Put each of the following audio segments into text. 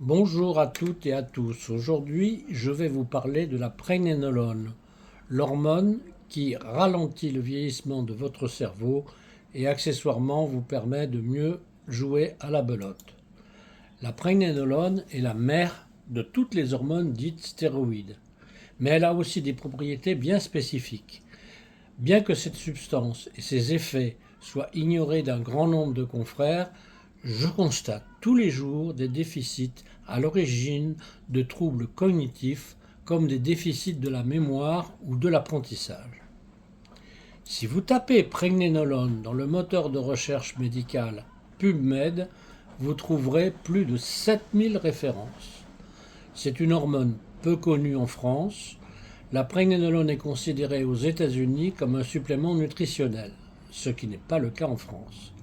Bonjour à toutes et à tous. Aujourd'hui, je vais vous parler de la pregnénolone, l'hormone qui ralentit le vieillissement de votre cerveau et accessoirement vous permet de mieux jouer à la belote. La pregnénolone est la mère de toutes les hormones dites stéroïdes, mais elle a aussi des propriétés bien spécifiques. Bien que cette substance et ses effets soient ignorés d'un grand nombre de confrères, je constate tous les jours des déficits à l'origine de troubles cognitifs comme des déficits de la mémoire ou de l'apprentissage. Si vous tapez pregnénolone dans le moteur de recherche médicale PubMed, vous trouverez plus de 7000 références. C'est une hormone peu connue en France. La pregnénolone est considérée aux États-Unis comme un supplément nutritionnel, ce qui n'est pas le cas en France.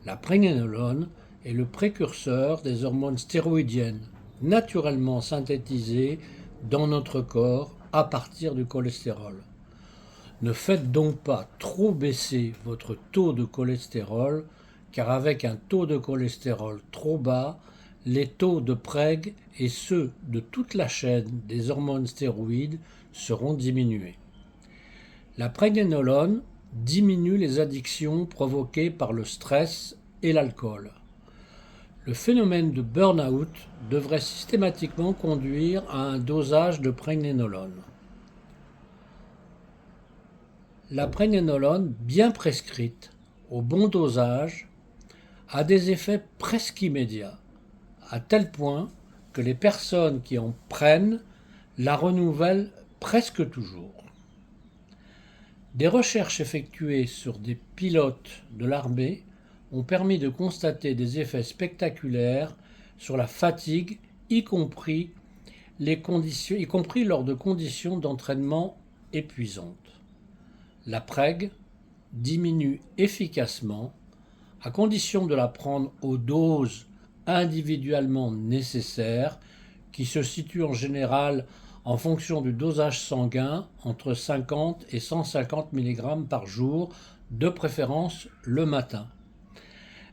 La pregnénolone est le précurseur des hormones stéroïdiennes, naturellement synthétisées dans notre corps à partir du cholestérol. Ne faites donc pas trop baisser votre taux de cholestérol, car avec un taux de cholestérol trop bas, les taux de preg et ceux de toute la chaîne des hormones stéroïdes seront diminués. La pregnénolone diminue les addictions provoquées par le stress et l'alcool. Le phénomène de burn-out devrait systématiquement conduire à un dosage de pregnénolone. La pregnénolone, bien prescrite, au bon dosage, a des effets presque immédiats, à tel point que les personnes qui en prennent la renouvellent presque toujours. Des recherches effectuées sur des pilotes de l'armée ont permis de constater des effets spectaculaires sur la fatigue, y compris lors de conditions d'entraînement épuisantes. La preg diminue efficacement, à condition de la prendre aux doses individuellement nécessaires, qui se situent en général en fonction du dosage sanguin entre 50 et 150 mg par jour, de préférence le matin.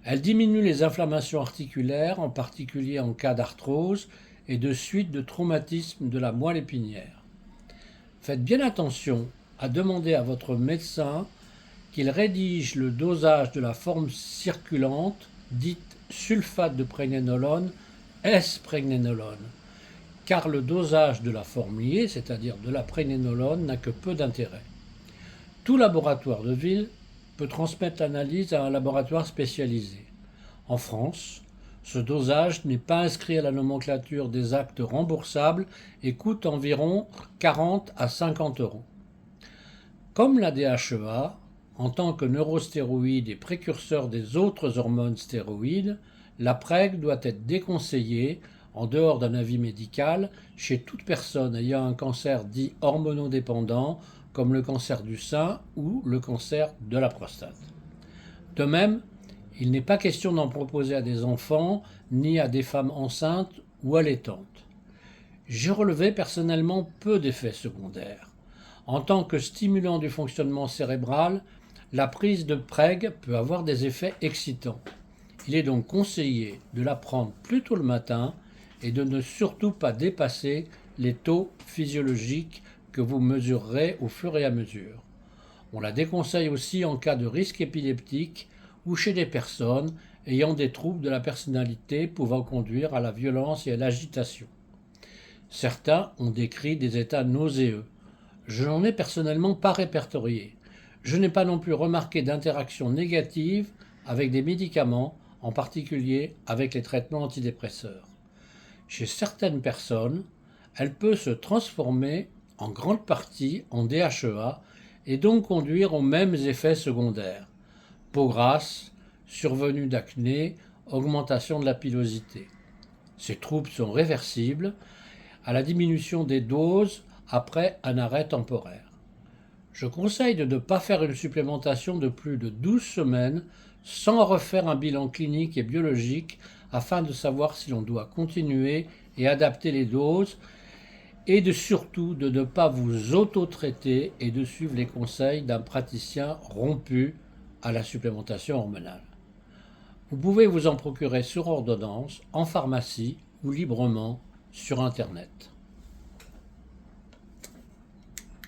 Elle diminue les inflammations articulaires, en particulier en cas d'arthrose et de suite de traumatisme de la moelle épinière. Faites bien attention à demander à votre médecin qu'il rédige le dosage de la forme circulante, dite sulfate de pregnénolone, S-pregnénolone, car le dosage de la forme liée, c'est-à-dire de la pregnénolone, n'a que peu d'intérêt. Tout laboratoire de ville peut transmettre l'analyse à un laboratoire spécialisé. En France, ce dosage n'est pas inscrit à la nomenclature des actes remboursables et coûte environ 40 à 50 euros. Comme la DHEA, en tant que neurostéroïde et précurseur des autres hormones stéroïdes, la preg doit être déconseillée, en dehors d'un avis médical, chez toute personne ayant un cancer dit hormonodépendant, comme le cancer du sein ou le cancer de la prostate. De même, il n'est pas question d'en proposer à des enfants, ni à des femmes enceintes ou allaitantes. J'ai relevé personnellement peu d'effets secondaires. En tant que stimulant du fonctionnement cérébral, la prise de preg peut avoir des effets excitants. Il est donc conseillé de la prendre plutôt le matin et de ne surtout pas dépasser les taux physiologiques que vous mesurerez au fur et à mesure. On la déconseille aussi en cas de risque épileptique ou chez des personnes ayant des troubles de la personnalité pouvant conduire à la violence et à l'agitation. Certains ont décrit des états nauséeux. Je n'en ai personnellement pas répertorié. Je n'ai pas non plus remarqué d'interaction négative avec des médicaments, en particulier avec les traitements antidépresseurs. Chez certaines personnes, elle peut se transformer en grande partie en DHEA et donc conduire aux mêmes effets secondaires. Peau grasse, survenue d'acné, augmentation de la pilosité. Ces troubles sont réversibles à la diminution des doses après un arrêt temporaire. Je conseille de ne pas faire une supplémentation de plus de 12 semaines sans refaire un bilan clinique et biologique afin de savoir si l'on doit continuer et adapter les doses et surtout de ne pas vous auto-traiter et de suivre les conseils d'un praticien rompu à la supplémentation hormonale. Vous pouvez vous en procurer sur ordonnance, en pharmacie ou librement sur Internet.